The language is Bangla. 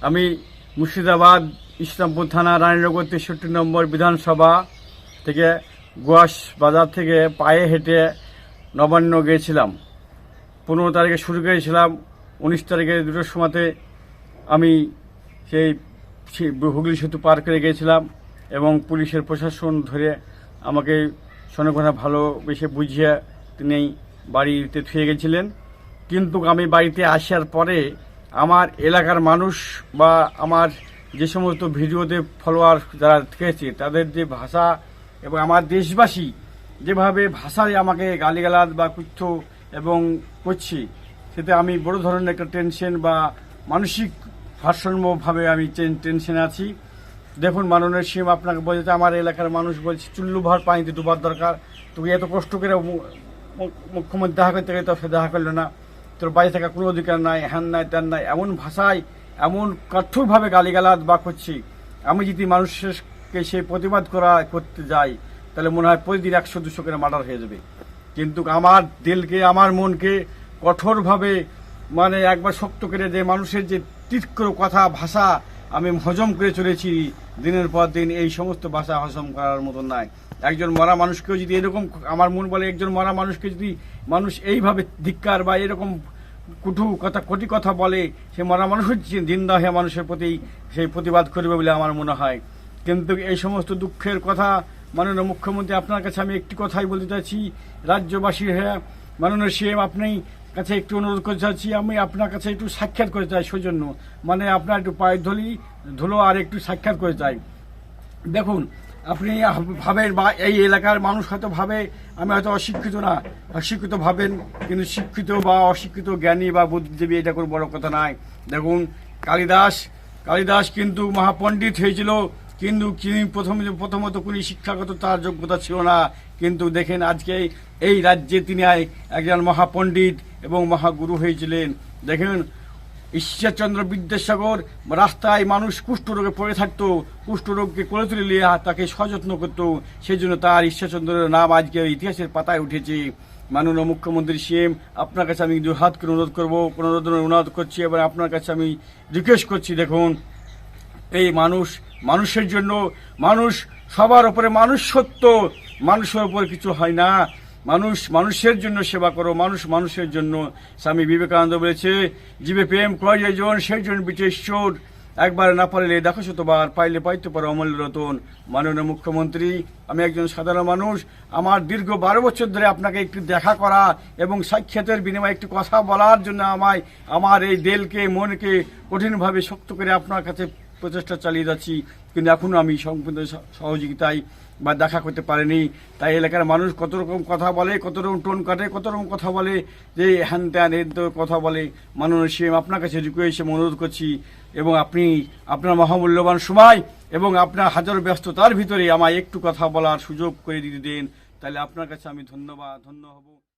আমি মুর্শিদাবাদ ইসলামপুর থানা রানীনগর 63 নম্বর বিধানসভা থেকে গোয়াস বাজার থেকে পায়ে হেঁটে নবান্ন গিয়েছিলাম। 15 তারিখে শুরু করেছিলাম, 19 তারিখে 2টোর সময়তে আমি সেই হুগলি সেতু পার করে গিয়েছিলাম এবং পুলিশের প্রশাসন ধরে আমাকে সনকনা ভালোবেসে বুঝিয়ে তিনি বাড়িতে থুয়ে গেছিলেন। কিন্তু আমি বাড়িতে আসার পরে আমার এলাকার মানুষ বা আমার যে সমস্ত ভিডিওতে ফলোয়ার যারা থেকেছে তাদের যে ভাষা এবং আমার দেশবাসী যেভাবে ভাষায় আমাকে গালিগালাজ বা কুচ্ছ এবং করছি, সেতে আমি বড় ধরনের একটা টেনশন বা মানসিক ভারসাম্যভাবে আমি টেনশনে আছি। দেখুন মাননীয় সিএম আপনাকে বলছে, আমার এলাকার মানুষ বলছে চুল্লু ভর পানিতে ডুবার দরকার, তুই এত কষ্ট করে মুখ্যমন্ত্রী দেখা করতে গেলে তো সে দেখা করলো না, তোর বাইরে থাকা কোনো অধিকার নাই, হ্যান নাই ত্যান নাই, এমন ভাষায় এমন কঠোরভাবে গালিগালাজ বা করছি। আমি যদি মানুষকে সেই প্রতিবাদ করতে যাই তাহলে মনে হয় প্রতিদিন 100-200 করে মার্ডার হয়ে যাবে। কিন্তু আমার দিলকে আমার মনকে কঠোরভাবে মানে একবার শক্ত করে যে মানুষের যে তীক্ষ্ণ কথা ভাষা আমি হজম করে চলেছি দিনের পর দিন, এই সমস্ত ভাষা হজম করার মতন নাই। একজন মরা মানুষকেও যদি এরকম, আমার মন বলে একজন মরা মানুষকে যদি মানুষ এইভাবে ধিক্কার বা এরকম কটি কথা বলে, সে মরা মানুষ হচ্ছে জিন্দা হয়ে মানুষের প্রতি সেই প্রতিবাদ করবে বলে আমার মনে হয়। কিন্তু এই সমস্ত দুঃখের কথা মাননীয় মুখ্যমন্ত্রী আপনার কাছে আমি একটি কথাই বলতে চাইছি, রাজ্যবাসী হয়ে মাননীয় সিএম আপনি কাছে একটু অনুরোধ করতে চাচ্ছি, আমি আপনার কাছে একটু সাক্ষাৎ করতে চাই সৌজন্য, মানে আপনার একটু পায়ের ধুলো আর একটু সাক্ষাৎ করে চাই। দেখুন আপনি ভাবেন বা এই এলাকার মানুষ হয়তো ভাবে আমি হয়তো অশিক্ষিত না, অশিক্ষিত ভাবেন, কিন্তু শিক্ষিত বা অশিক্ষিত জ্ঞানী বা বুদ্ধিজীবী এটা কোনো বড় কথা নয়। দেখুন কালিদাস কিন্তু মহাপণ্ডিত হয়েছিল, কিন্তু তিনি প্রথমত কোনো শিক্ষাগত তার যোগ্যতা ছিল না। কিন্তু দেখেন আজকে এই রাজ্যে তিনি একজন মহাপণ্ডিত এবং মহাগুরু হয়েছিলেন। দেখেন ঈশ্বরচন্দ্র বিদ্যাসাগর রাস্তায় মানুষ কুষ্ঠরোগে পড়ে থাকতো, কুষ্ঠরোগকে কোলে তুলে নিয়ে তাকে সযত্ন করতো, সেই জন্য তার ঈশ্বরচন্দ্রের নাম আজকে ইতিহাসের পাতায় উঠেছে। মাননীয় মুখ্যমন্ত্রী সিএম আপনার কাছে আমি হাত করে অনুরোধ করছি এবং আপনার কাছে আমি রিকোয়েস্ট করছি, দেখুন এই মানুষের জন্য, মানুষ সবার উপরে, মানুষ সত্য, মানুষের উপরে কিছু হয় না, মানুষের জন্য সেবা করো, মানুষের জন্য। স্বামী বিবেকানন্দ বলেছে, জীবে প্রেম কয় জন সেই জন বিটে ঈশ্বর, একবার না পারলে দেখো শতবার, পাইলে পাইতে পারো অমূল্য রতন। মাননীয় মুখ্যমন্ত্রী আমি একজন সাধারণ মানুষ, আমার দীর্ঘ 12 বছর ধরে আপনাকে একটু দেখা করা এবং সাক্ষাতের বিনিময়ে একটু কথা বলার জন্য আমার এই দিলকে মনকে কঠিনভাবে শক্ত করে আপনার কাছে প্রচেষ্টা চালিয়ে যাচ্ছি, কিন্তু এখনো আমি সম্পূর্ণ সহযোগিতায় বা দেখা করতে পারেনি। তাই এলাকার মানুষ কত রকম কথা বলে, কত রকম টোন কাটে, কত রকম কথা বলে, যে হ্যান ত্যান এর কথা বলে। মাননীয় সিএম আপনার কাছে রিকোয়েস্ট অনুরোধ করছি এবং আপনি আপনার মহামূল্যবান সময় এবং আপনার হাজারো ব্যস্ততার ভিতরে আমায় একটু কথা বলার সুযোগ করে দিতে দেন, তাহলে আপনার কাছে আমি ধন্য হব।